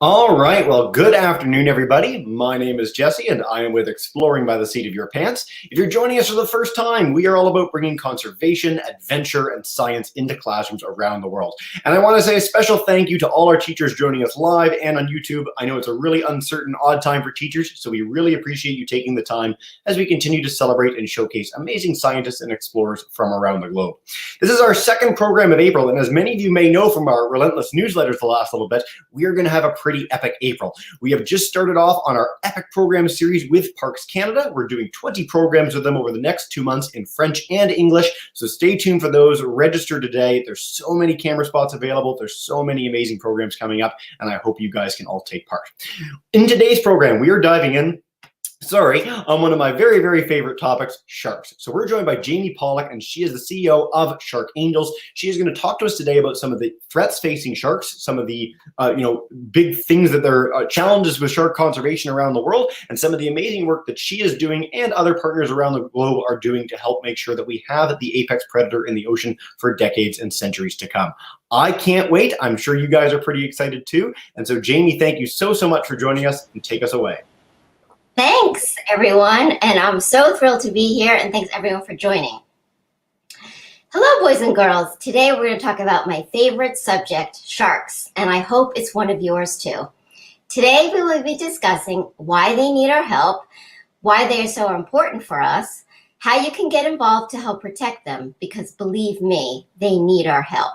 All right, well, good afternoon, everybody. My name is Jesse, and I am with Exploring by the Seat of Your Pants. If you're joining us for the first time, we are all about bringing conservation, adventure, and science into classrooms around the world. And I want to say a special thank you to all our teachers joining us live and on YouTube. I know it's a really uncertain, odd time for teachers, so we really appreciate you taking the time as we continue to celebrate and showcase amazing scientists and explorers from around the globe. This is our second program of April, and as many of you may know from our relentless newsletters the last little bit, we are going to have a pretty epic April. We have just started off on our epic program series with Parks Canada. We're doing 20 programs with them over the next 2 months in French and English, so stay tuned for those. Register today. There's so many camera spots available. There's so many amazing programs coming up, and I hope you guys can all take part. In today's program, we are diving in on one of my very, very favorite topics, sharks. So we're joined by Jamie Pollack, and she is the CEO of Shark Angels. She is going to talk to us today about some of the threats facing sharks, some of the big things that there are challenges with shark conservation around the world, and some of the amazing work that she is doing and other partners around the globe are doing to help make sure that we have the apex predator in the ocean for decades and centuries to come. I can't wait. I'm sure you guys are pretty excited too. And so, Jamie, thank you so much for joining us, and take us away. Thanks, everyone, and I'm so thrilled to be here, and thanks, everyone, for joining. Hello, boys and girls. Today, we're going to talk about my favorite subject, sharks, and I hope it's one of yours, too. Today, we will be discussing why they need our help, why they are so important for us, how you can get involved to help protect them, because believe me, they need our help.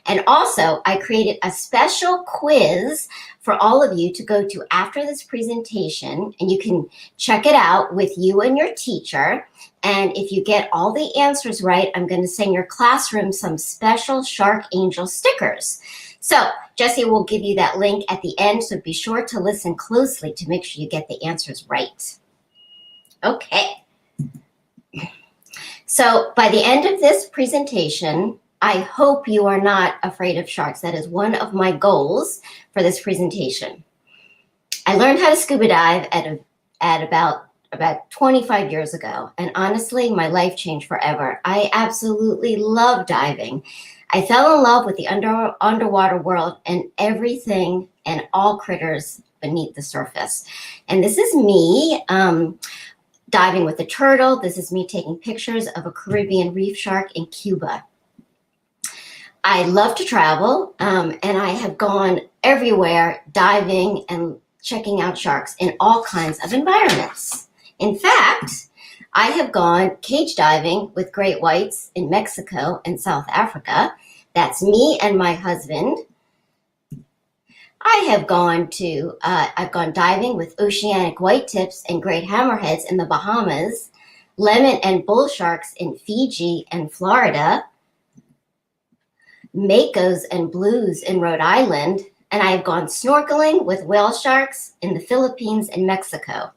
And also, I created a special quiz for all of you to go to after this presentation, and you can check it out with you and your teacher. And if you get all the answers right, I'm going to send your classroom some special Shark Angel stickers. So Jesse will give you that link at the end, so be sure to listen closely to make sure you get the answers right. Okay. So by the end of this presentation, I hope you are not afraid of sharks. That is one of my goals for this presentation. I learned how to scuba dive at about 25 years ago, and honestly, my life changed forever. I absolutely love diving. I fell in love with the underwater world and everything and all critters beneath the surface. And this is me diving with a turtle. This is me taking pictures of a Caribbean reef shark in Cuba. I love to travel, and I have gone everywhere diving and checking out sharks in all kinds of environments. In fact, I have gone cage diving with great whites in Mexico and South Africa. That's me and my husband. I've gone diving with oceanic white tips and great hammerheads in the Bahamas, lemon and bull sharks in Fiji and Florida, Makos and blues in Rhode Island, and I've gone snorkeling with whale sharks in the Philippines and Mexico.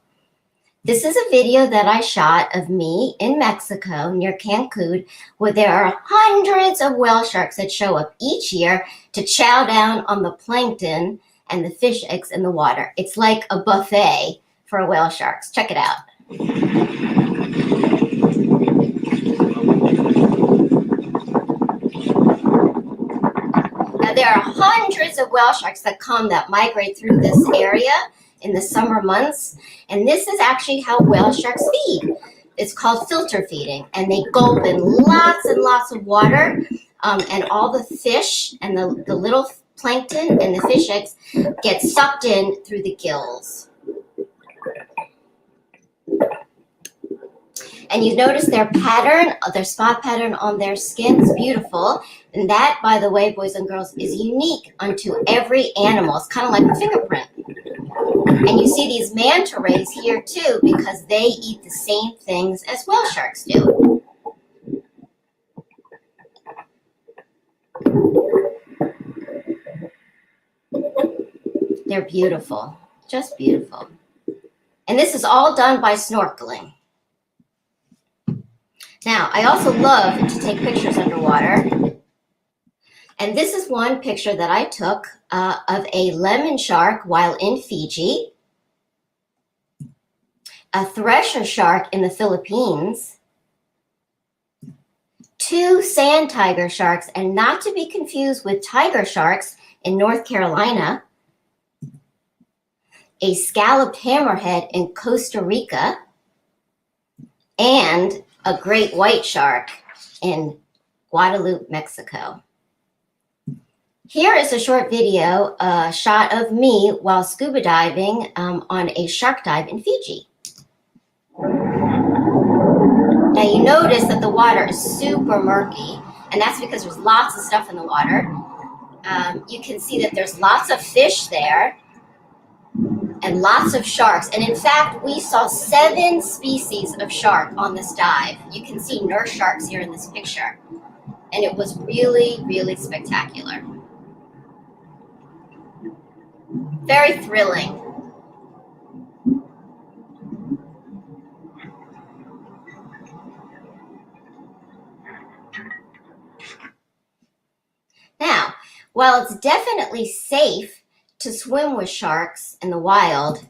This is a video that I shot of me in Mexico near Cancun, where there are hundreds of whale sharks that show up each year to chow down on the plankton and the fish eggs in the water. It's like a buffet for whale sharks. Check it out. Now, there are hundreds of whale sharks that migrate through this area in the summer months, and this is actually how whale sharks feed. It's called filter feeding, and they gulp in lots and lots of water, and all the fish and the little plankton and the fish eggs get sucked in through the gills. And you notice their pattern, their spot pattern on their skin is beautiful. And that, by the way, boys and girls, is unique unto every animal. It's kind of like a fingerprint. And you see these manta rays here too, because they eat the same things as whale sharks do. They're beautiful, just beautiful. And this is all done by snorkeling. Now, I also love to take pictures underwater. And this is one picture that I took of a lemon shark while in Fiji, a thresher shark in the Philippines, 2 sand tiger sharks, and not to be confused with tiger sharks in North Carolina, a scalloped hammerhead in Costa Rica, and a great white shark in Guadalupe, Mexico. Here is a short video, a shot of me while scuba diving on a shark dive in Fiji. Now you notice that the water is super murky, and that's because there's lots of stuff in the water. You can see that there's lots of fish there and lots of sharks. And in fact, we saw 7 species of shark on this dive. You can see nurse sharks here in this picture. And it was really, really spectacular. Very thrilling. Now, while it's definitely safe to swim with sharks in the wild,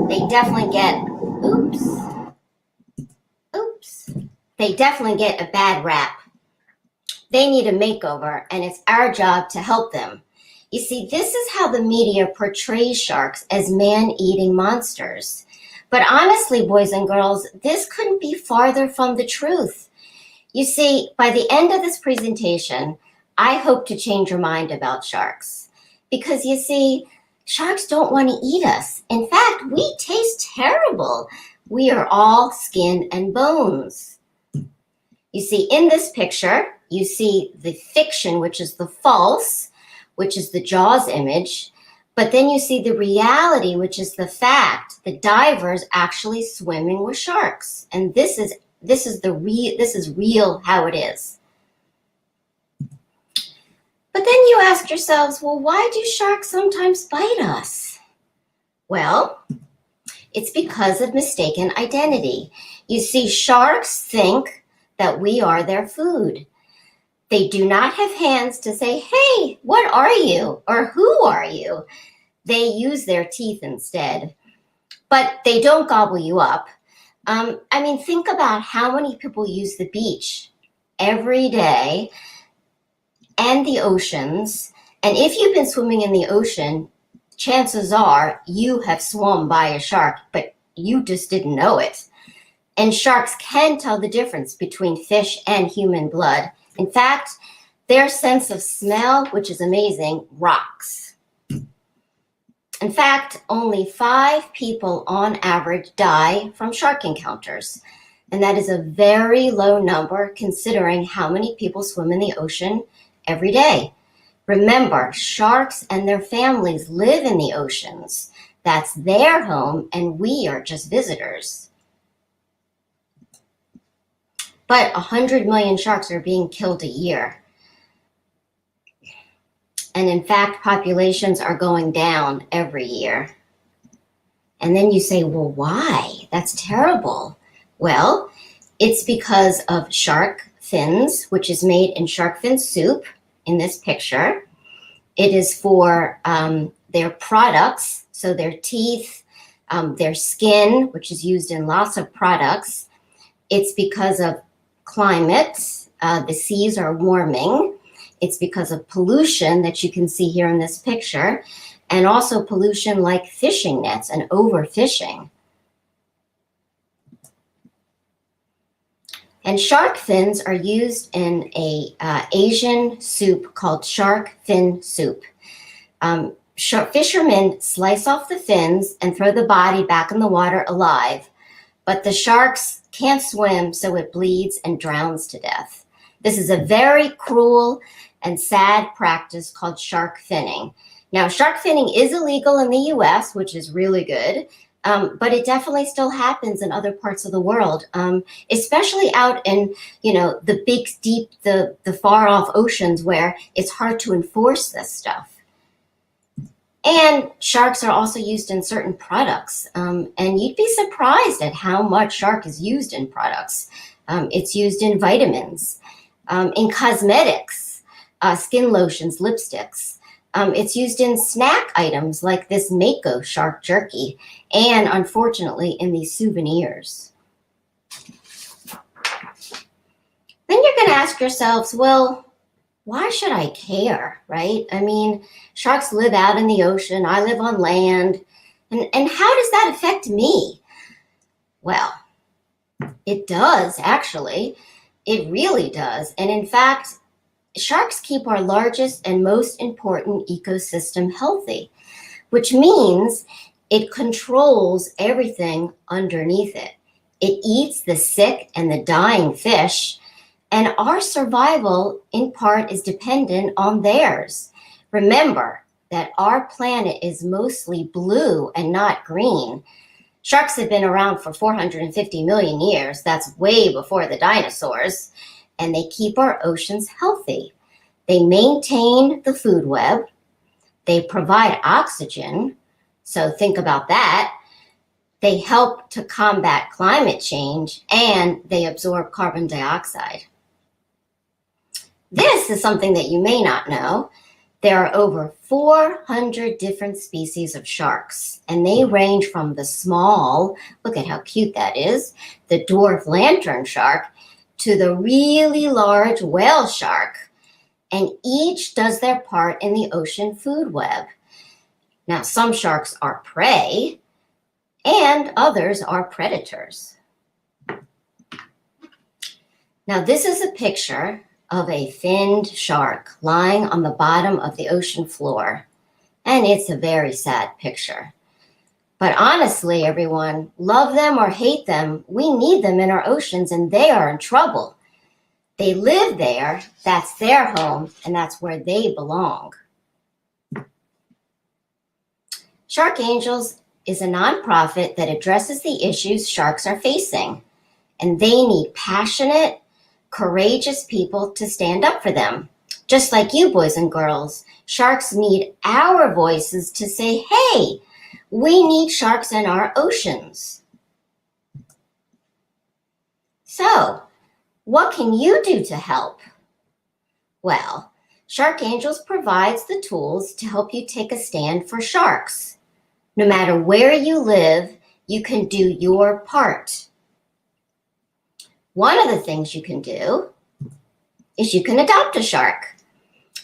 they definitely get, they definitely get a bad rap. They need a makeover, and it's our job to help them. You see, this is how the media portrays sharks as man-eating monsters. But honestly, boys and girls, this couldn't be farther from the truth. You see, by the end of this presentation, I hope to change your mind about sharks. Because you see, sharks don't want to eat us. In fact, we taste terrible. We are all skin and bones. You see, in this picture, you see the fiction, which is the false, which is the Jaws image. But then you see the reality, which is the fact. The divers actually swimming with sharks. And this is real how it is. But then you ask yourselves, well, why do sharks sometimes bite us? Well, it's because of mistaken identity. You see, sharks think that we are their food. They do not have hands to say, hey, what are you? Or who are you? They use their teeth instead. But they don't gobble you up. I mean, think about how many people use the beach every day and the oceans. And if you've been swimming in the ocean, chances are you have swum by a shark, but you just didn't know it. And sharks can tell the difference between fish and human blood. In fact, their sense of smell, which is amazing, rocks. In fact, only 5 people on average die from shark encounters. And that is a very low number considering how many people swim in the ocean every day. Remember, sharks and their families live in the oceans. That's their home, and we are just visitors. But 100 million sharks are being killed a year. And in fact, populations are going down every year. And then you say, well, why? That's terrible. Well, it's because of shark fins, which is made in shark fin soup in this picture. It is for their products, so their teeth, their skin, which is used in lots of products. It's because of climate. The seas are warming. It's because of pollution that you can see here in this picture, and also pollution like fishing nets and overfishing. And shark fins are used in a Asian soup called shark fin soup. Fishermen slice off the fins and throw the body back in the water alive, but the sharks can't swim, so it bleeds and drowns to death. This is a very cruel and sad practice called shark finning. Now, shark finning is illegal in the US, which is really good, but it definitely still happens in other parts of the world, especially out in, the big, deep, the far off oceans where it's hard to enforce this stuff. And sharks are also used in certain products, and you'd be surprised at how much shark is used in products. It's used in vitamins, in cosmetics, skin lotions, lipsticks. It's used in snack items like this Mako Shark jerky, and unfortunately in these souvenirs. Then you're going to ask yourselves, well, why should I care, right? I mean, sharks live out in the ocean, I live on land, and how does that affect me? Well, it does, actually. It really does. And in fact, sharks keep our largest and most important ecosystem healthy, which means it controls everything underneath it. It eats the sick and the dying fish, and our survival in part is dependent on theirs. Remember that our planet is mostly blue and not green. Sharks have been around for 450 million years. That's way before the dinosaurs. And they keep our oceans healthy. They maintain the food web. They provide oxygen. So think about that. They help to combat climate change, and they absorb carbon dioxide. This is something that you may not know. There are over 400 different species of sharks, and they range from the small, look at how cute that is, the dwarf lantern shark, to the really large whale shark, and each does their part in the ocean food web. Now, some sharks are prey, and others are predators. Now, this is a picture of a finned shark lying on the bottom of the ocean floor. And it's a very sad picture. But honestly, everyone, love them or hate them, we need them in our oceans, and they are in trouble. They live there, that's their home, and that's where they belong. Shark Angels is a nonprofit that addresses the issues sharks are facing, and they need passionate, courageous people to stand up for them. Just like you, boys and girls, sharks need our voices to say, hey, we need sharks in our oceans. So, what can you do to help? Well, Shark Angels provides the tools to help you take a stand for sharks. No matter where you live, you can do your part. One of the things you can do is you can adopt a shark.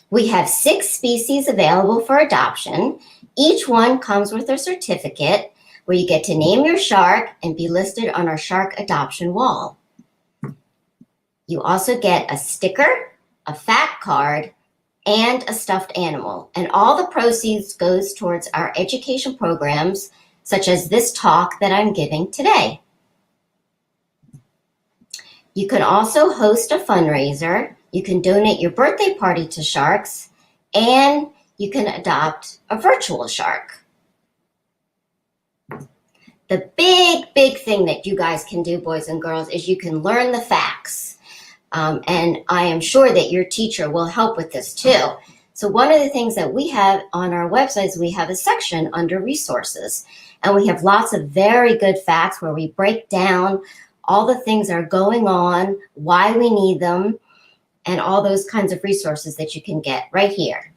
We have 6 species available for adoption. Each one comes with a certificate where you get to name your shark and be listed on our shark adoption wall. You also get a sticker, a fact card, and a stuffed animal. And all the proceeds goes towards our education programs, such as this talk that I'm giving today. You can also host a fundraiser. You can donate your birthday party to sharks, and you can adopt a virtual shark. The big thing that you guys can do, boys and girls, is you can learn the facts. And I am sure that your teacher will help with this too. So one of the things that we have on our website is we have a section under resources, and we have lots of very good facts where we break down all the things that are going on, why we need them, and all those kinds of resources that you can get right here.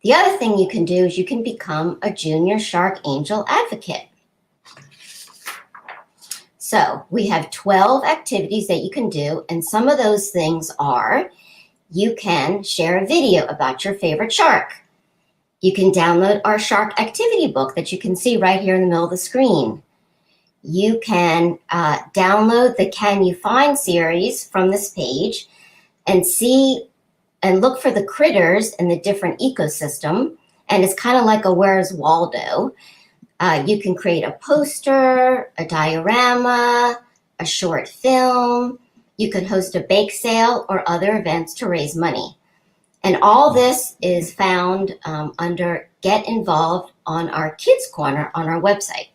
The other thing you can do is you can become a junior Shark Angel advocate. So we have 12 activities that you can do, and some of those things are, you can share a video about your favorite shark. You can download our shark activity book that you can see right here in the middle of the screen. You can download the Can You Find series from this page and see and look for the critters in the different ecosystem. And it's kind of like a Where's Waldo. You can create a poster, a diorama, a short film. You could host a bake sale or other events to raise money. And all this is found under Get Involved on our Kids Corner on our website.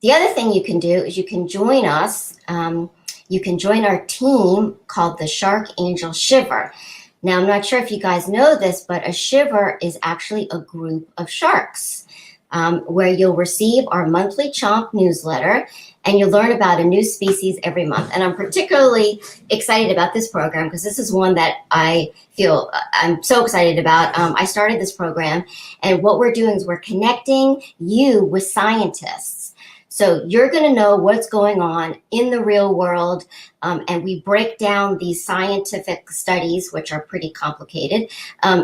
The other thing you can do is you can join us. You can join our team called the Shark Angel Shiver. Now, I'm not sure if you guys know this, but a shiver is actually a group of sharks where you'll receive our monthly Chomp newsletter, and you'll learn about a new species every month. And I'm particularly excited about this program because this is one that I feel I'm so excited about. I started this program, and what we're doing is we're connecting you with scientists. So you're going to know what's going on in the real world. And we break down these scientific studies, which are pretty complicated,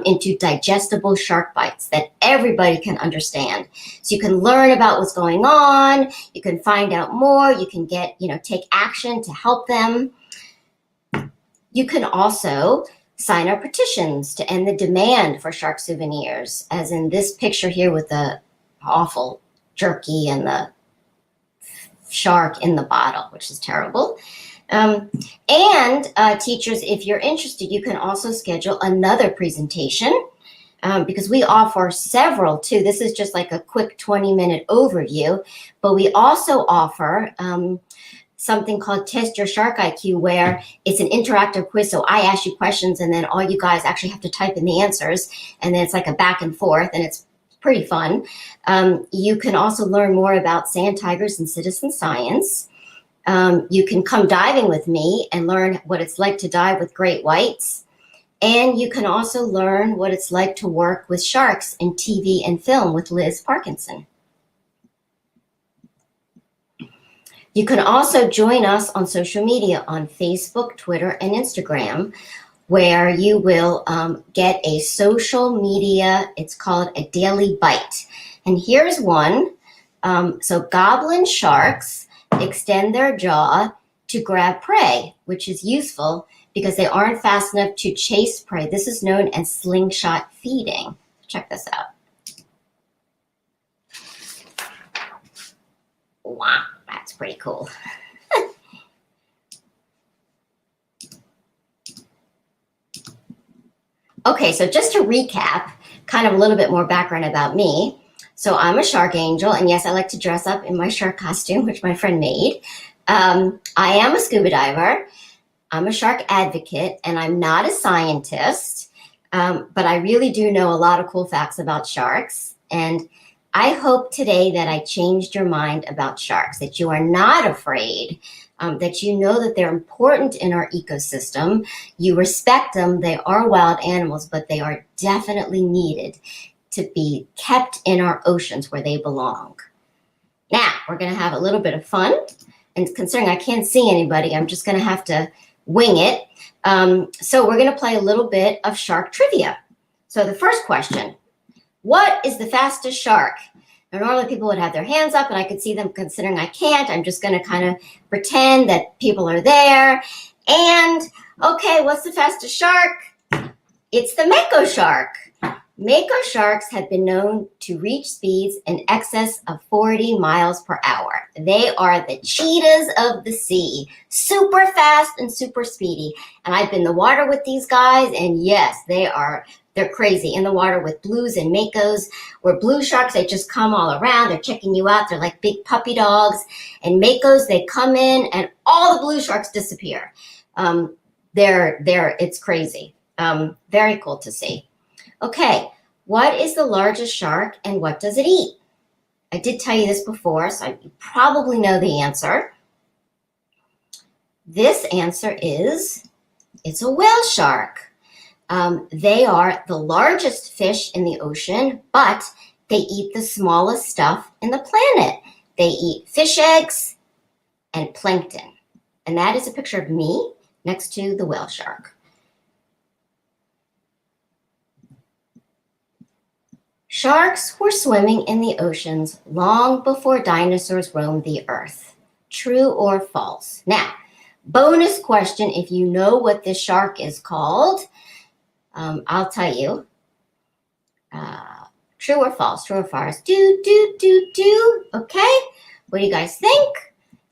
into digestible shark bites that everybody can understand. So you can learn about what's going on. You can find out more. You can get, take action to help them. You can also sign our petitions to end the demand for shark souvenirs, as in this picture here with the awful jerky and the shark in the bottle, which is terrible. Teachers, if you're interested, you can also schedule another presentation because we offer several too. This is just like a quick 20-minute overview, but we also offer something called Test Your Shark IQ, where it's an interactive quiz. So I ask you questions and then all you guys actually have to type in the answers, and then it's like a back and forth, and it's pretty fun. You can also learn more about sand tigers and citizen science. You can come diving with me and learn what it's like to dive with great whites. And you can also learn what it's like to work with sharks in TV and film with Liz Parkinson. You can also join us on social media on Facebook, Twitter, and Instagram, where you will get a social media, it's called a daily bite. And here's one. So goblin sharks extend their jaw to grab prey, which is useful because they aren't fast enough to chase prey. This is known as slingshot feeding. Check this out. Wow, that's pretty cool. Okay, so just to recap, kind of a little bit more background about me. So I'm a shark angel, and yes, I like to dress up in my shark costume, which my friend made. I am a scuba diver. I'm a shark advocate, and I'm not a scientist, but I really do know a lot of cool facts about sharks. And I hope today that I changed your mind about sharks, that you are not afraid, that you know that they're important in our ecosystem. You respect them. They are wild animals, but they are definitely needed to be kept in our oceans where they belong. Now, we're going to have a little bit of fun. And considering I can't see anybody, I'm just going to have to wing it. So we're going to play a little bit of shark trivia. So the first question, what is the fastest shark? Now, normally people would have their hands up and I could see them. Considering I can't, I'm just going to kind of pretend that people are there. And okay, what's the fastest shark? It's the Mako Shark. Mako sharks have been known to reach speeds in excess of 40 miles per hour. They are the cheetahs of the sea, super fast and super speedy. And I've been in the water with these guys, and yes, they're crazy. In the water with blues and Makos, where blue sharks, they just come all around. They're checking you out. They're like big puppy dogs. And Makos, they come in and all the blue sharks disappear. It's crazy. Very cool to see. Okay, what is the largest shark and what does it eat? I did tell you this before, so you probably know the answer. This answer is, it's a whale shark. They are the largest fish in the ocean, but they eat the smallest stuff in the planet. They eat fish eggs and plankton. And that is a picture of me next to the whale shark. Sharks were swimming in the oceans long before dinosaurs roamed the earth. True or false? Now, bonus question, if you know what this shark is called, I'll tell you. True or false? True or false? Do. Okay. What do you guys think?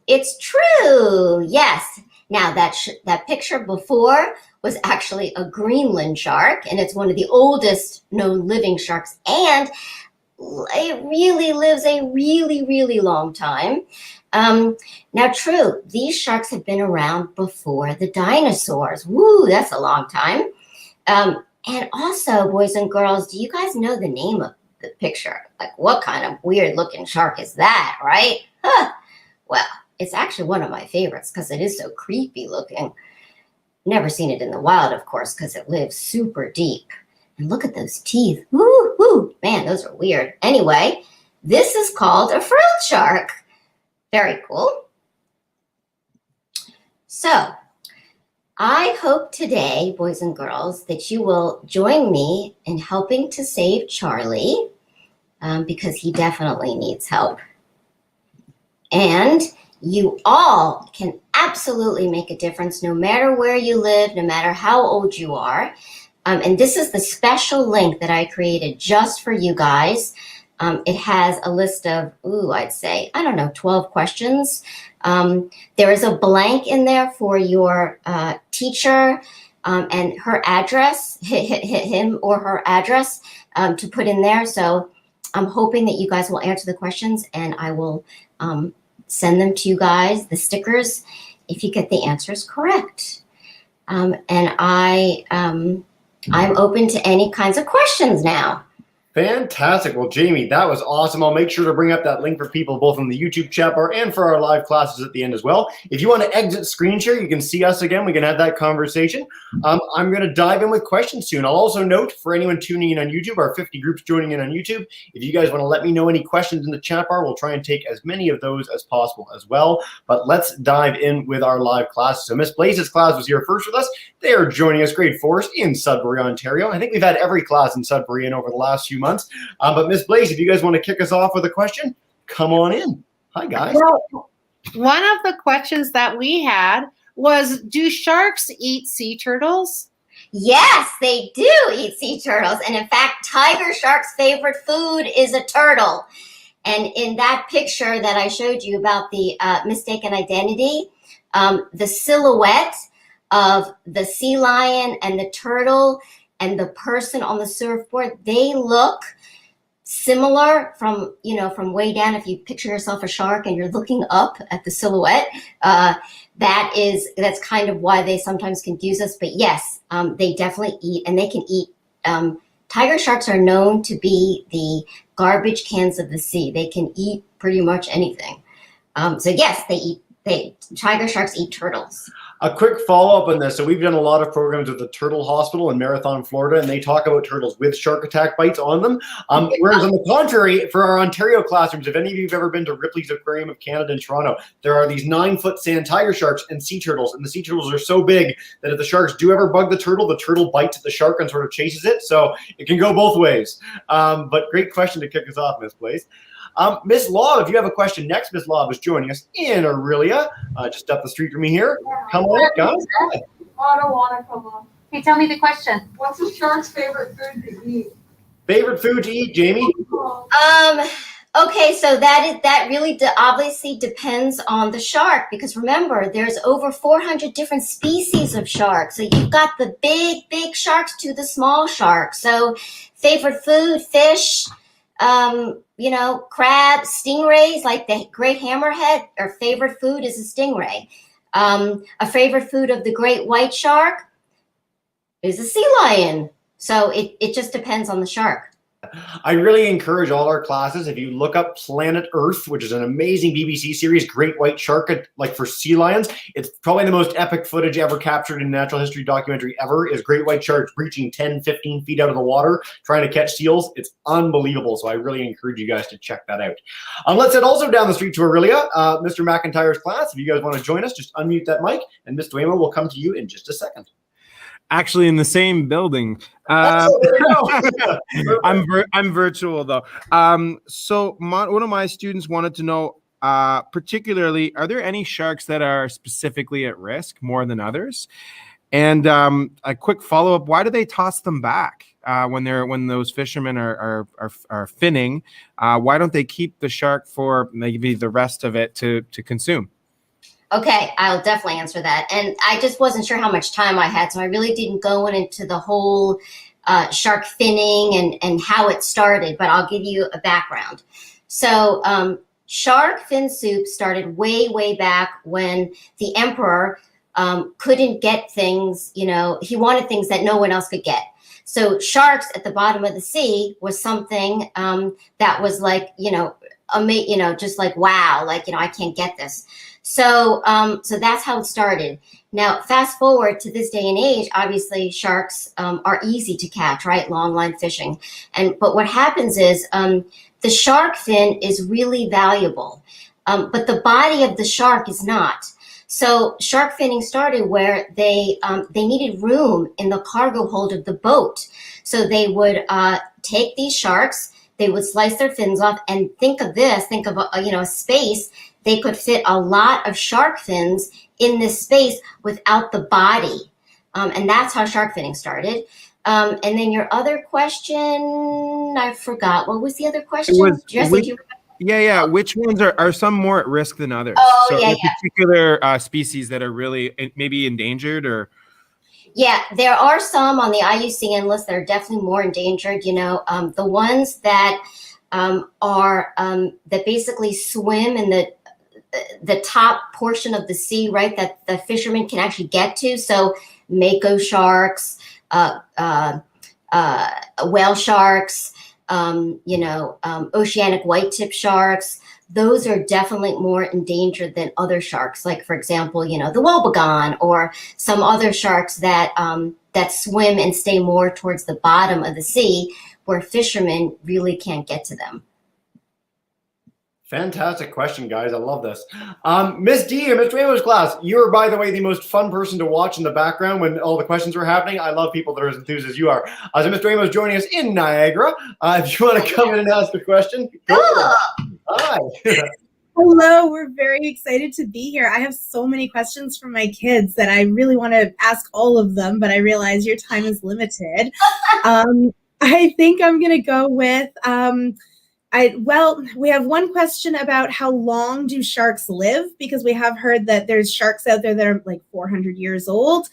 It's true. Yes. Now, that picture before was actually a Greenland shark, and it's one of the oldest known living sharks, and it really lives a really, really long time. Now, true, these sharks have been around before the dinosaurs. Woo, that's a long time. And also, boys and girls, do you guys know the name of the picture? Like, what kind of weird looking shark is that, right? Huh. Well, it's actually one of my favorites because it is so creepy looking. Never seen it in the wild, of course, because it lives super deep. And look at those teeth. Woo, man, those are weird. Anyway, this is called a frilled shark. Very cool. So I hope today, boys and girls, that you will join me in helping to save Charlie because he definitely needs help. And you all can absolutely make a difference no matter where you live, no matter how old you are. And this is the special link that I created just for you guys. It has a list of, I'd say, 12 questions. There is a blank in there for your teacher and her address, him or her address to put in there. So I'm hoping that you guys will answer the questions, and I will send them to you guys, the stickers, if you get the answers correct. And I'm open to any kinds of questions now. Fantastic. Well, Jamie, that was awesome. I'll make sure to bring up that link for people both on the YouTube chat bar and for our live classes at the end as well. If you want to exit screen share, you can see us again. We can have that conversation. I'm going to dive in with questions soon. I'll also note for anyone tuning in on YouTube, our 50 groups joining in on YouTube, if you guys want to let me know any questions in the chat bar, we'll try and take as many of those as possible as well. But let's dive in with our live classes. So Miss Blaze's class was here first with us. They are joining us, grade 4s in Sudbury, Ontario. I think we've had every class in Sudbury in over the last few months. But Miss Blaze, if you guys want to kick us off with a question, come on in. Hi, guys. Well, one of the questions that we had was, do sharks eat sea turtles? Yes, they do eat sea turtles. And in fact, tiger shark's favorite food is a turtle. And in that picture that I showed you about the mistaken identity, the silhouette of the sea lion and the turtle and the person on the surfboard, they look similar from way down. If you picture yourself a shark and you're looking up at the silhouette, that's kind of why they sometimes confuse us. But yes, they definitely eat, and they can eat. Tiger sharks are known to be the garbage cans of the sea. They can eat pretty much anything. So yes, tiger sharks eat turtles. A quick follow-up on this. So we've done a lot of programs with the Turtle Hospital in Marathon, Florida, and they talk about turtles with shark attack bites on them. Whereas on the contrary, for our Ontario classrooms, if any of you have ever been to Ripley's Aquarium of Canada in Toronto, there are these 9-foot sand tiger sharks and sea turtles. And the sea turtles are so big that if the sharks do ever bug the turtle bites at the shark and sort of chases it. So it can go both ways. But great question to kick us off, Miss Blaze. Miss Law, if you have a question next, Miss Law is joining us in Aurelia, just up the street from me here. Come on, guys. I don't want to come on. Hey, tell me the question. What's a shark's favorite food to eat? Favorite food to eat, Jamie? Okay, so that really obviously depends on the shark, because remember, there's over 400 different species of sharks. So you've got the big sharks to the small sharks. So favorite food, fish, crabs, stingrays, like the great hammerhead. Our favorite food is a stingray. A favorite food of the great white shark is a sea lion. So it just depends on the shark. I really encourage all our classes, if you look up Planet Earth, which is an amazing BBC series, Great White Shark, like for sea lions, it's probably the most epic footage ever captured in a natural history documentary ever, is Great White Sharks breaching 10, 15 feet out of the water, trying to catch seals. It's unbelievable. So I really encourage you guys to check that out. Let's head also down the street to Aurelia, Mr. McIntyre's class. If you guys want to join us, just unmute that mic, and Miss Duema will come to you in just a second. Actually in the same building. I'm virtual though. So one of my students wanted to know, particularly, are there any sharks that are specifically at risk more than others? And a quick follow-up: why do they toss them back when those fishermen are finning? Why don't they keep the shark for maybe the rest of it to consume? Okay, I'll definitely answer that. And I just wasn't sure how much time I had, so I really didn't go into the whole shark finning and how it started, but I'll give you a background. So shark fin soup started way back when the emperor couldn't get things, he wanted things that no one else could get. So sharks at the bottom of the sea was something that was like, just like, wow, like, I can't get this. So that's how it started. Now, fast forward to this day and age, obviously sharks are easy to catch, right? Long line fishing. But what happens is the shark fin is really valuable. but the body of the shark is not. So shark finning started where they needed room in the cargo hold of the boat. So they would take these sharks, they would slice their fins off, and think of a space. They could fit a lot of shark fins in this space without the body. And that's how shark finning started. And then your other question, I forgot. What was the other question? Yeah. Which ones are some more at risk than others? Oh, so yeah, particular species that are really maybe endangered or? Yeah, there are some on the IUCN list that are definitely more endangered. The ones that that basically swim in the top portion of the sea, right? That the fishermen can actually get to. So Mako sharks, whale sharks, oceanic white-tip sharks. Those are definitely more endangered than other sharks, like, for example, the woebegone or some other sharks that swim and stay more towards the bottom of the sea where fishermen really can't get to them. Fantastic question, guys. I love this. Miss D in Mr. Rainbow's class, you're, by the way, the most fun person to watch in the background when all the questions were happening. I love people that are as enthused as you are. So Mr. Rainbow's joining us in Niagara. If you want to come in and ask a question, go for it. Hi. Hello, we're very excited to be here. I have so many questions from my kids that I really want to ask all of them, but I realize your time is limited. I think I'm going to go with... we have one question about how long do sharks live, because we have heard that there's sharks out there that are like 400 years old.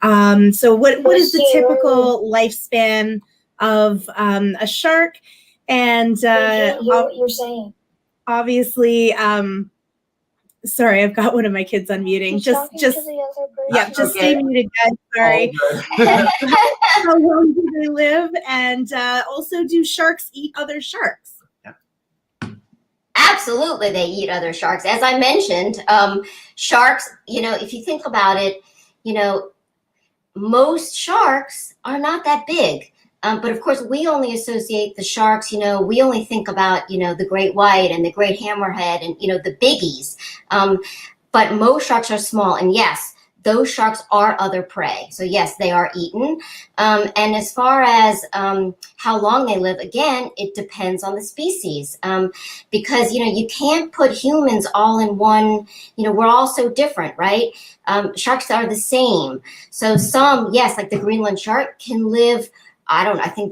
So what is the typical lifespan of a shark? And what you're saying. Obviously, sorry, I've got one of my kids unmuting. Just stay muted, guys. Sorry. How long do they live? And also, do sharks eat other sharks? Absolutely, they eat other sharks. As I mentioned, sharks, if you think about it, most sharks are not that big. But of course, we only associate the sharks, we only think about, the great white and the great hammerhead and, the biggies. But most sharks are small. And yes, those sharks are other prey. So yes, they are eaten. And as far as how long they live, again, it depends on the species. Because, you can't put humans all in one, we're all so different, right? Sharks are the same. So some, yes, like the Greenland shark can live, I think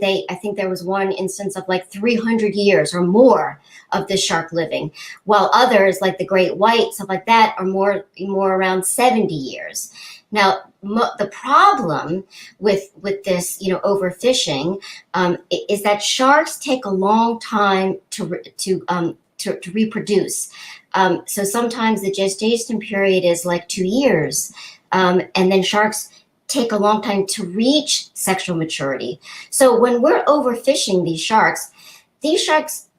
there was one instance of like 300 years or more of this shark living, while others like the great white, stuff like that, are more around 70 years. Now, the problem with this, overfishing, is that sharks take a long time to reproduce. So sometimes the gestation period is like 2 years, and then sharks take a long time to reach sexual maturity. So when we're overfishing these sharks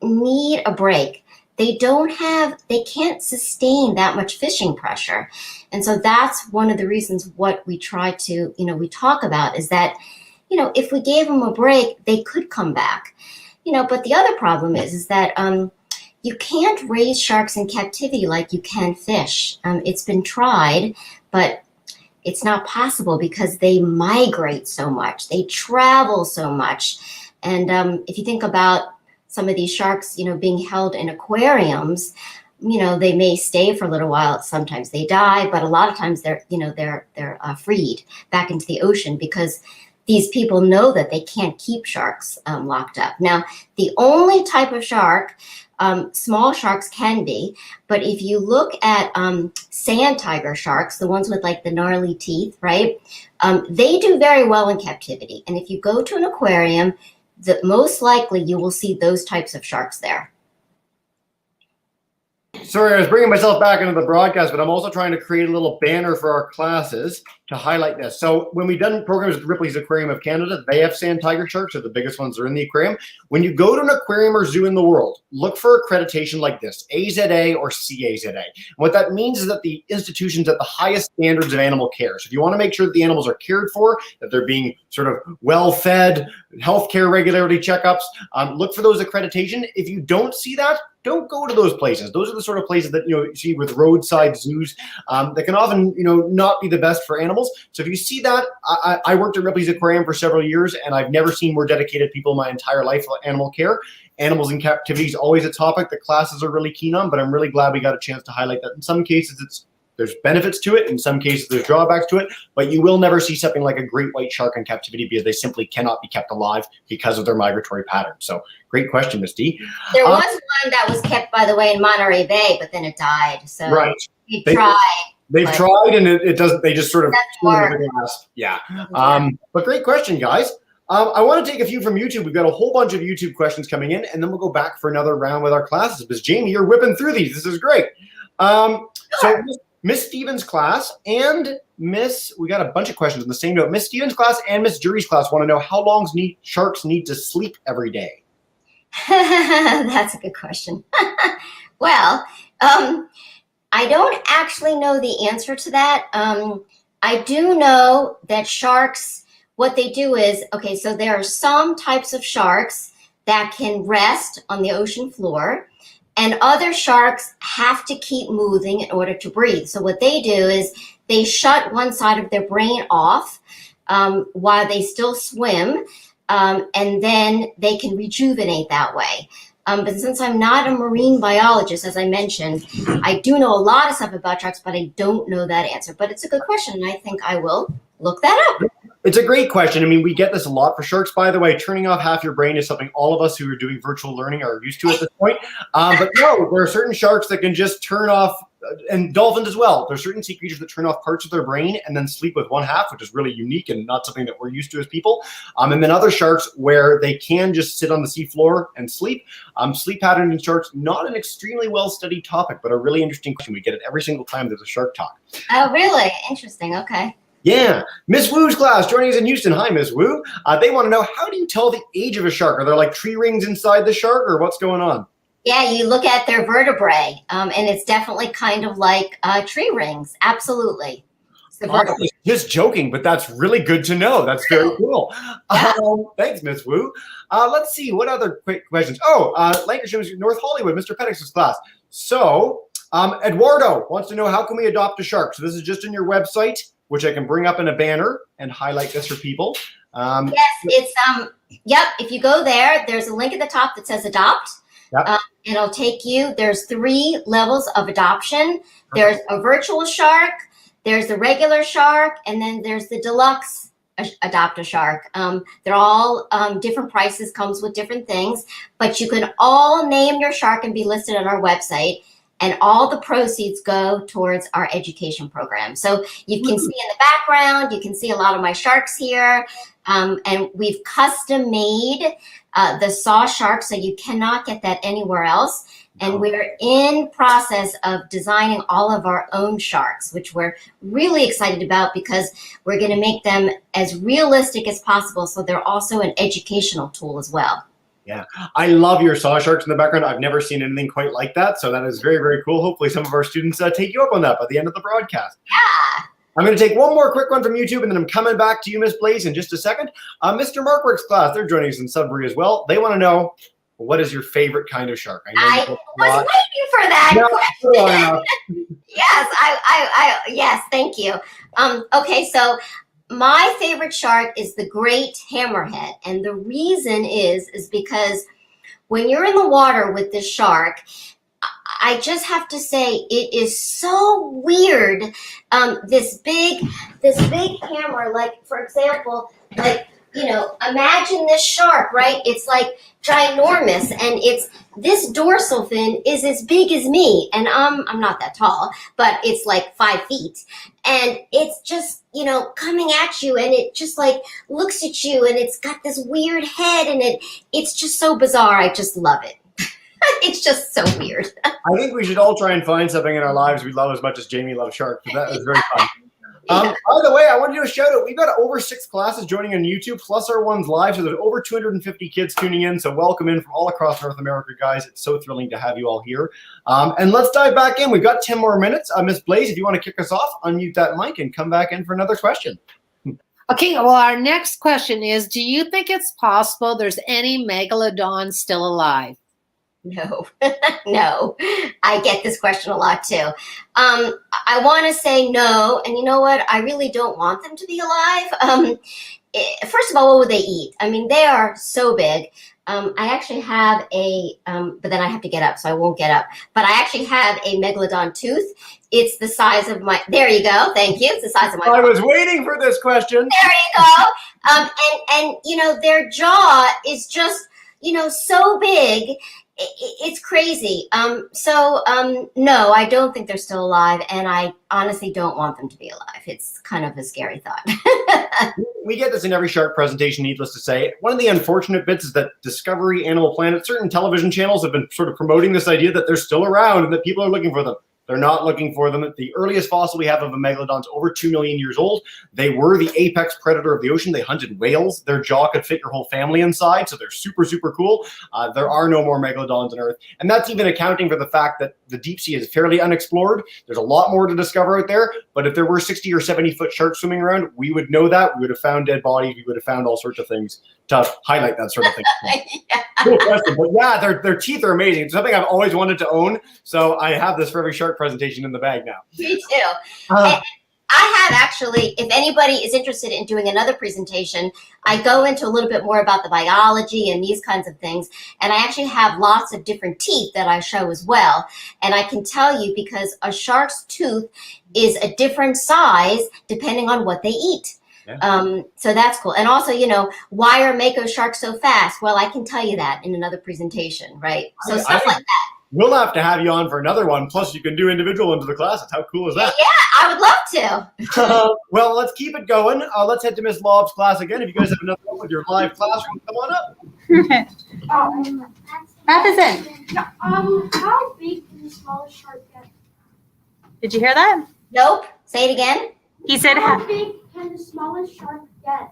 need a break. They can't sustain that much fishing pressure. And so that's one of the reasons what we try to, we talk about is that, if we gave them a break, they could come back. But the other problem is that you can't raise sharks in captivity like you can fish. It's been tried, but it's not possible because they migrate so much. They travel so much. And if you think about some of these sharks, being held in aquariums, they may stay for a little while. Sometimes they die, but a lot of times they're freed back into the ocean because these people know that they can't keep sharks locked up. Now, the only type of shark, small sharks can be, but if you look at sand tiger sharks, the ones with like the gnarly teeth, right? They do very well in captivity. And if you go to an aquarium, most likely you will see those types of sharks there. Sorry, I was bringing myself back into the broadcast, but I'm also trying to create a little banner for our classes to highlight this. So when we've done programs with Ripley's Aquarium of Canada, they have sand tiger sharks. They're the biggest ones that are in the aquarium. When you go to an aquarium or zoo in the world, look for accreditation like this, AZA or CAZA. And what that means is that the institution's at the highest standards of animal care. So if you want to make sure that the animals are cared for, that they're being sort of well-fed, healthcare regularity checkups, look for those accreditation. If you don't see that, don't go to those places. Those are the sort of places that you see with roadside zoos that can often not be the best for animals. So if you see that, I worked at Ripley's Aquarium for several years, and I've never seen more dedicated people in my entire life for animal care. Animals in captivity is always a topic that classes are really keen on, but I'm really glad we got a chance to highlight that. In some cases, there's benefits to it. In some cases, there's drawbacks to it, but you will never see something like a great white shark in captivity because they simply cannot be kept alive because of their migratory pattern. So great question, Ms. D. There was one that was kept, by the way, in Monterey Bay, but then it died. So Right. They've tried. They've tried, and it doesn't. They just sort of work. Yeah. But great question, guys. I want to take a few from YouTube. We've got a whole bunch of YouTube questions coming in, and then we'll go back for another round with our classes. Because Jamie, you're whipping through these. This is great. So Miss Stevens' class and we got a bunch of questions on the same note. Miss Stevens' class and Miss Jury's class want to know how long sharks need to sleep every day. That's a good question. Well, I don't actually know the answer to that. I do know that sharks, what they do is, okay, so there are some types of sharks that can rest on the ocean floor, and other sharks have to keep moving in order to breathe. So what they do is they shut one side of their brain off while they still swim, and then they can rejuvenate that way. But since I'm not a marine biologist, as I mentioned, I do know a lot of stuff about sharks, but I don't know that answer. But it's a good question, and I think I will look that up. It's a great question. I mean, we get this a lot for sharks, by the way. Turning off half your brain is something all of us who are doing virtual learning are used to at this point. But no, there are certain sharks that can just turn off, and dolphins as well. There are certain sea creatures that turn off parts of their brain and then sleep with one half, which is really unique and not something that we're used to as people. And then other sharks where they can just sit on the seafloor and sleep. Sleep pattern in sharks, not an extremely well-studied topic, but a really interesting question. We get it every single time there's a shark talk. Oh, really? Interesting. Okay. Yeah. Miss Wu's class joining us in Houston. Hi, Miss Wu. They want to know, how do you tell the age of a shark? Are there like tree rings inside the shark, or what's going on? Yeah, you look at their vertebrae, and it's definitely kind of like tree rings. Absolutely. It's the I vertebrae. was just joking, but that's really good to know. That's very cool. Yeah. Thanks, Miss Wu. Let's see, what other quick questions? Lancashire, North Hollywood, Mr. Pettix's class. So, Eduardo wants to know, how can we adopt a shark? So this is just on your website, which I can bring up in a banner and highlight this for people. Yes, it's if you go there, there's a link at the top that says adopt. Yep. It'll take you, there's 3 levels of adoption. There's a virtual shark, there's the regular shark, and then there's the deluxe adopt a shark. They're all different prices, comes with different things, but you can all name your shark and be listed on our website. And all the proceeds go towards our education program. So you can see in the background, you can see a lot of my sharks here. And we've custom made the saw shark, so you cannot get that anywhere else. And we're in process of designing all of our own sharks, which we're really excited about because we're going to make them as realistic as possible. So they're also an educational tool as well. Yeah, I love your saw sharks in the background. I've never seen anything quite like that. So that is very, very cool. Hopefully some of our students take you up on that by the end of the broadcast. Yeah. I'm going to take one more quick one from YouTube, and then I'm coming back to you, Miss Blaze, in just a second. Mr. Markwork's class, they're joining us in Sudbury as well. They want to know, what is your favorite kind of shark? I was waiting for that question. Yes, yes, thank you. Okay, so my favorite shark is the great hammerhead. And the reason is because when you're in the water with this shark, I just have to say it is so weird. This big hammer, like for example, like, imagine this shark, right? It's like ginormous, and this dorsal fin is as big as me, and I'm not that tall, but it's like 5 feet, and it's just coming at you, and it just like looks at you, and it's got this weird head, and it's just so bizarre. I just love it. It's just so weird. I think we should all try and find something in our lives we love as much as Jamie loves sharks. That was very fun. By the way, I want to do a shout out. We've got over 6 classes joining on YouTube, plus our ones live. So there's over 250 kids tuning in. So welcome in from all across North America, guys. It's so thrilling to have you all here. And let's dive back in. We've got 10 more minutes. Miss Blaze, if you want to kick us off, unmute that mic and come back in for another question. Okay, well, our next question is, do you think it's possible there's any megalodons still alive? No, no. I get this question a lot too. I want to say no, and you know what? I really don't want them to be alive. First of all, what would they eat? I mean, they are so big. I actually have but then I have to get up, so I won't get up. But I actually have a megalodon tooth. It's the size of my, there you go, thank you. It's the size of my I was waiting for this question. There you go. And you know, their jaw is just, you know, so big. It's crazy. No, I don't think they're still alive, and I honestly don't want them to be alive. It's kind of a scary thought. We get this in every shark presentation, needless to say. One of the unfortunate bits is that Discovery, Animal Planet, certain television channels have been sort of promoting this idea that they're still around and that people are looking for them. They're not looking for them. The earliest fossil we have of a megalodon is over 2 million years old. They were the apex predator of the ocean. They hunted whales. Their jaw could fit your whole family inside, so they're super, super cool. There are no more megalodons on Earth. And that's even accounting for the fact that the deep sea is fairly unexplored. There's a lot more to discover out there. But if there were 60 or 70-foot sharks swimming around, we would know that. We would have found dead bodies. We would have found all sorts of things to highlight that sort of thing. Yeah. Cool question. But yeah, their teeth are amazing. It's something I've always wanted to own. So I have this for every shark presentation in the bag now. Me too. And I have actually, if anybody is interested in doing another presentation, I go into a little bit more about the biology and these kinds of things. And I actually have lots of different teeth that I show as well. And I can tell you, because a shark's tooth is a different size depending on what they eat. Yeah. So that's cool. And also, you know, why are Mako sharks so fast? Well, I can tell you that in another presentation, right? So stuff like that. We'll have to have you on for another one. Plus, you can do individual into the classes. How cool is that? Yeah, I would love to. Well, let's keep it going. Let's head to Miss Lob's class again. If you guys have another one with your live classroom, come on up. Matheson, How big can the smallest shark get? did you hear that? Nope. Say it again. He said, How big can the smallest shark get?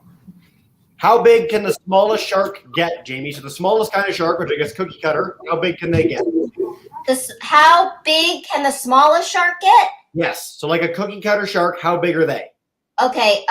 How big can the smallest shark get, Jamie? So the smallest kind of shark, which I guess cookie cutter, how big can they get? How big can the smallest shark get? Yes. So like a cookie cutter shark, how big are they? Okay.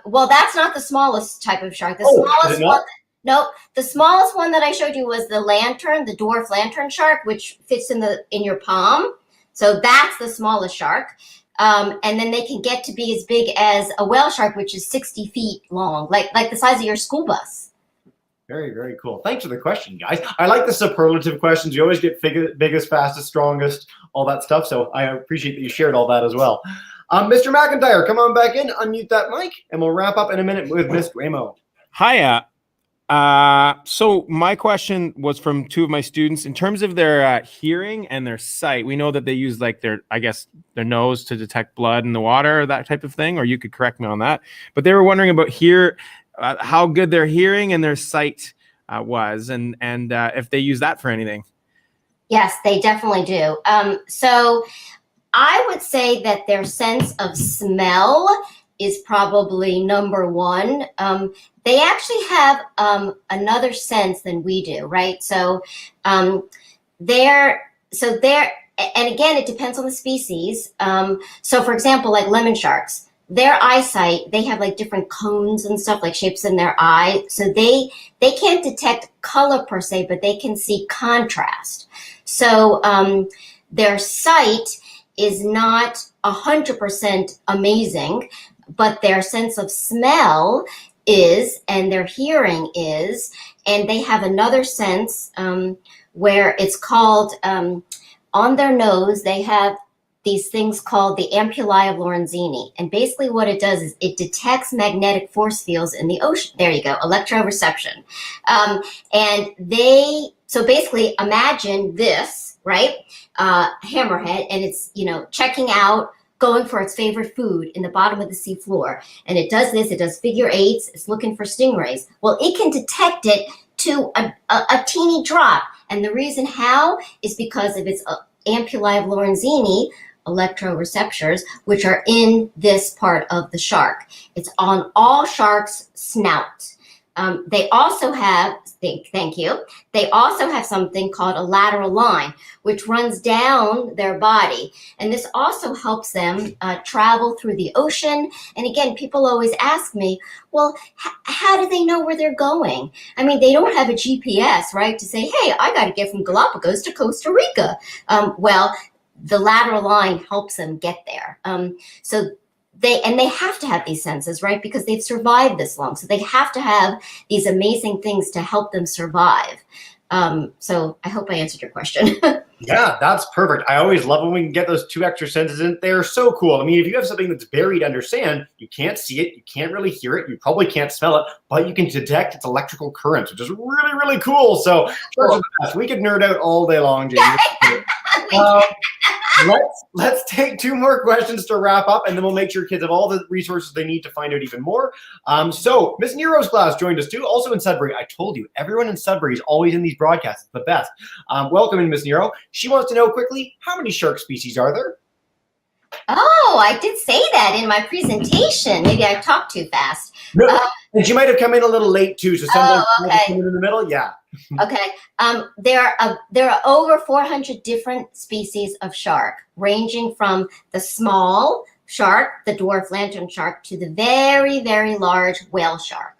Well, that's not the smallest type of shark. The smallest is it one. not? Nope. The smallest one that I showed you was the lantern, the dwarf lantern shark, which fits in your palm. So that's the smallest shark. And then they can get to be as big as a whale shark, which is 60 feet long, like the size of your school bus. Very, very cool. Thanks for the question, guys. I like the superlative questions. You always get biggest, fastest, strongest, all that stuff. So I appreciate that you shared all that as well. Mr. McIntyre, come on back in, unmute that mic, and we'll wrap up in a minute with Miss Gramo. Hiya. So my question was from two of my students in terms of their hearing and their sight. We know that they use like their nose to detect blood in the water, or that type of thing, or you could correct me on that. But they were wondering about how good their hearing and their sight was, and if they use that for anything. Yes, they definitely do. So I would say that their sense of smell is probably number one. They actually have another sense than we do, right? So and again, it depends on the species. So for example, like lemon sharks, their eyesight, they have like different cones and stuff, like shapes in their eye. So they can't detect color per se, but they can see contrast. So their sight is not 100% amazing, but their sense of smell is, and their hearing is, and they have another sense where it's called, on their nose, they have these things called the ampullae of Lorenzini. And basically what it does is it detects magnetic force fields in the ocean. There you go, electroreception. So basically imagine this, right? Hammerhead, and it's, checking out, going for its favorite food in the bottom of the sea floor. And it does this, it does figure eights, it's looking for stingrays. Well, it can detect it to a teeny drop. And the reason how is because of its ampullae of Lorenzini, electroreceptors, which are in this part of the shark. It's on all sharks' snout. They also have, thank you, they also have something called a lateral line, which runs down their body. And this also helps them travel through the ocean. And again, people always ask me, well, how do they know where they're going? I mean, they don't have a GPS, right, to say, hey, I got to get from Galapagos to Costa Rica. Well, the lateral line helps them get there. So they have to have these senses, right? Because they've survived this long. So they have to have these amazing things to help them survive. So I hope I answered your question. Yeah, that's perfect. I always love when we can get those 2 extra senses in. They're so cool. I mean, if you have something that's buried under sand, you can't see it, you can't really hear it, you probably can't smell it, but you can detect its electrical currents, which is really, really cool. So cool. We could nerd out all day long, Jamie. Let's take 2 more questions to wrap up, and then we'll make sure kids have all the resources they need to find out even more. So Miss Nero's class joined us too, also in Sudbury. I told you, everyone in Sudbury is always in these broadcasts. It's the best. Welcome in, Miss Nero. She wants to know quickly, how many shark species are there? Oh, I did say that in my presentation. Maybe I talked too fast. No, and she might have come in a little late too, so sometimes okay. come in the middle. Yeah. Okay. There are over 400 different species of shark, ranging from the small shark, the dwarf lantern shark, to the very, very large whale shark.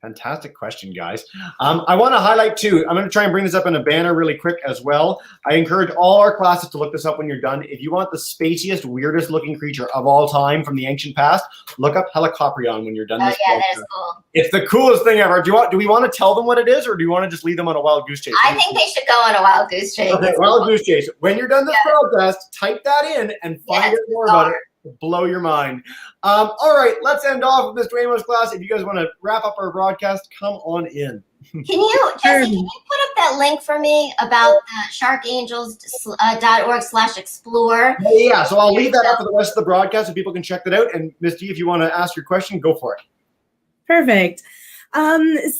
Fantastic question, guys. I want to highlight too, I'm going to try and bring this up in a banner really quick as well. I encourage all our classes to look this up when you're done. If you want the spaciest, weirdest looking creature of all time from the ancient past, look up Helicoprion when you're done. Oh yeah, that is cool. It's the coolest thing ever. Do we want to tell them what it is, or do you want to just lead them on a wild goose chase? I think they should go on a wild goose chase. Okay, wild goose chase. When you're done this broadcast, type that in and find out more about it. Blow your mind. All right, let's end off with Mr. Amos' class. If you guys want to wrap up our broadcast, come on in. Jesse, can you put up that link for me about sharkangels.org/explore? Yeah, so I'll leave that up for the rest of the broadcast so people can check that out. And Miss D, if you want to ask your question, go for it. Perfect.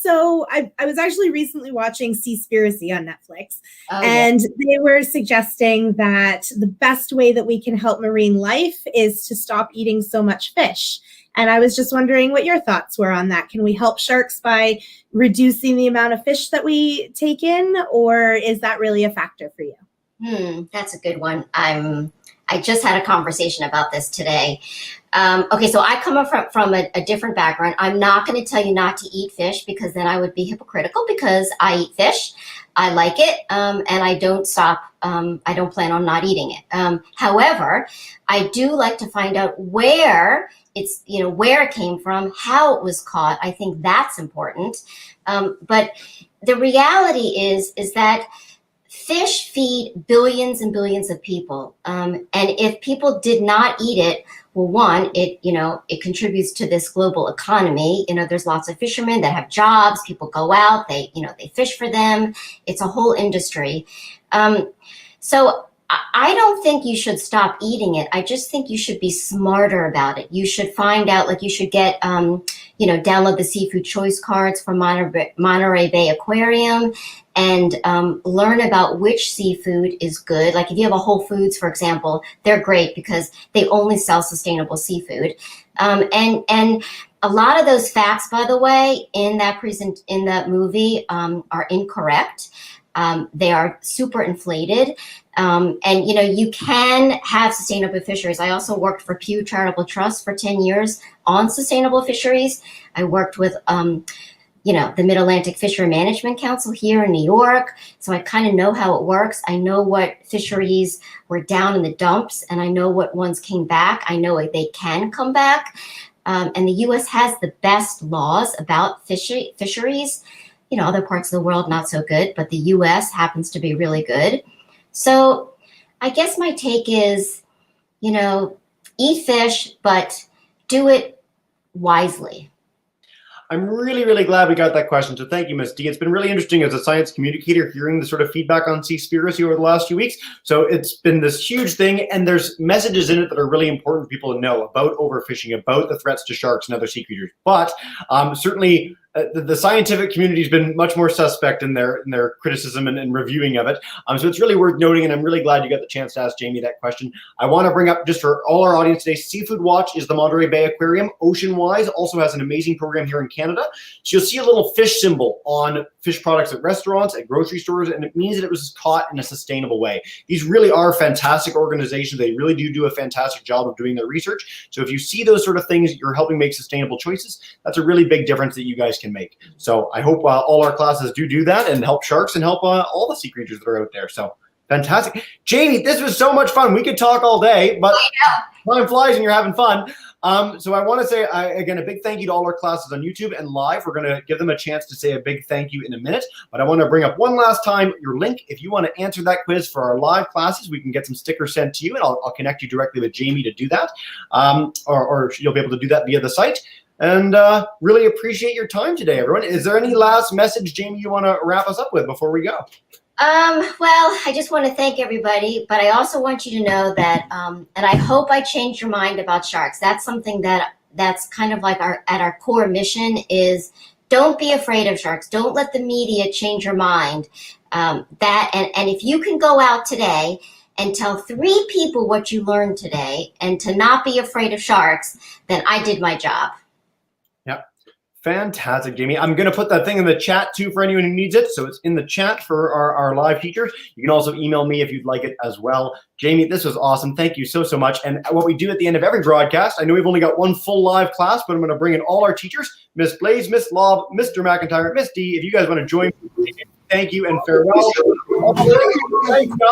So I was actually recently watching Seaspiracy on Netflix, and they were suggesting that the best way that we can help marine life is to stop eating so much fish. And I was just wondering what your thoughts were on that. Can we help sharks by reducing the amount of fish that we take in, or is that really a factor for you? That's a good one. I just had a conversation about this today. Okay, so I come from a different background. I'm not going to tell you not to eat fish, because then I would be hypocritical, because I eat fish. I like it, and I don't stop. I don't plan on not eating it. However, I do like to find out where where it came from, how it was caught. I think that's important. But the reality is that fish feed billions and billions of people. And if people did not eat it, well, one, it contributes to this global economy. There's lots of fishermen that have jobs. People go out, they fish for them. It's a whole industry. So I don't think you should stop eating it. I just think you should be smarter about it. You should find out, you should get, download the seafood choice cards from Monterey Bay Aquarium, and learn about which seafood is good. Like if you have a Whole Foods, for example, they're great because they only sell sustainable seafood. And a lot of those facts, by the way, in that movie are incorrect. They are super inflated. And you can have sustainable fisheries. I also worked for Pew Charitable Trust for 10 years on sustainable fisheries. I worked with the Mid-Atlantic Fishery Management Council here in New York. So I kind of know how it works. I know what fisheries were down in the dumps, and I know what ones came back. I know they can come back. And the U.S. has the best laws about fisheries. Other parts of the world, not so good, but the U.S. happens to be really good. So I guess my take is, eat fish, but do it wisely. I'm really, really glad we got that question. So thank you, Ms. D. It's been really interesting as a science communicator hearing the sort of feedback on Seaspiracy over the last few weeks. So it's been this huge thing, and there's messages in it that are really important for people to know about overfishing, about the threats to sharks and other sea creatures. But certainly the scientific community has been much more suspect in their criticism and reviewing of it. So it's really worth noting, and I'm really glad you got the chance to ask Jamie that question. I want to bring up, just for all our audience today, Seafood Watch is the Monterey Bay Aquarium. Oceanwise also has an amazing program here in Canada. So you'll see a little fish symbol on fish products at restaurants, at grocery stores, and it means that it was caught in a sustainable way. These really are fantastic organizations. They really do a fantastic job of doing their research. So if you see those sort of things, you're helping make sustainable choices. That's a really big difference that you guys can make. So I hope all our classes do that and help sharks and help all the sea creatures that are out there. So fantastic. Jamie, this was so much fun. We could talk all day, but time flies and you're having fun. So I want to say, again, a big thank you to all our classes on YouTube and live. We're going to give them a chance to say a big thank you in a minute. But I want to bring up one last time your link. If you want to answer that quiz for our live classes, we can get some stickers sent to you, and I'll connect you directly with Jamie to do that. Or you'll be able to do that via the site. And really appreciate your time today, everyone. Is there any last message, Jamie, you want to wrap us up with before we go? Well, I just want to thank everybody, but I also want you to know that, and I hope I changed your mind about sharks. That's something that's kind of like at our core mission is don't be afraid of sharks. Don't let the media change your mind. And if you can go out today and tell 3 people what you learned today and to not be afraid of sharks, then I did my job. Fantastic, Jamie. I'm going to put that thing in the chat too for anyone who needs it. So it's in the chat for our live teachers. You can also email me if you'd like it as well. Jamie, this was awesome. Thank you so much. And what we do at the end of every broadcast, I know we've only got one full live class, but I'm going to bring in all our teachers, Miss Blaze, Miss Lob, Mr. McIntyre, Miss D. If you guys want to join me, thank you and farewell. Thanks, guys.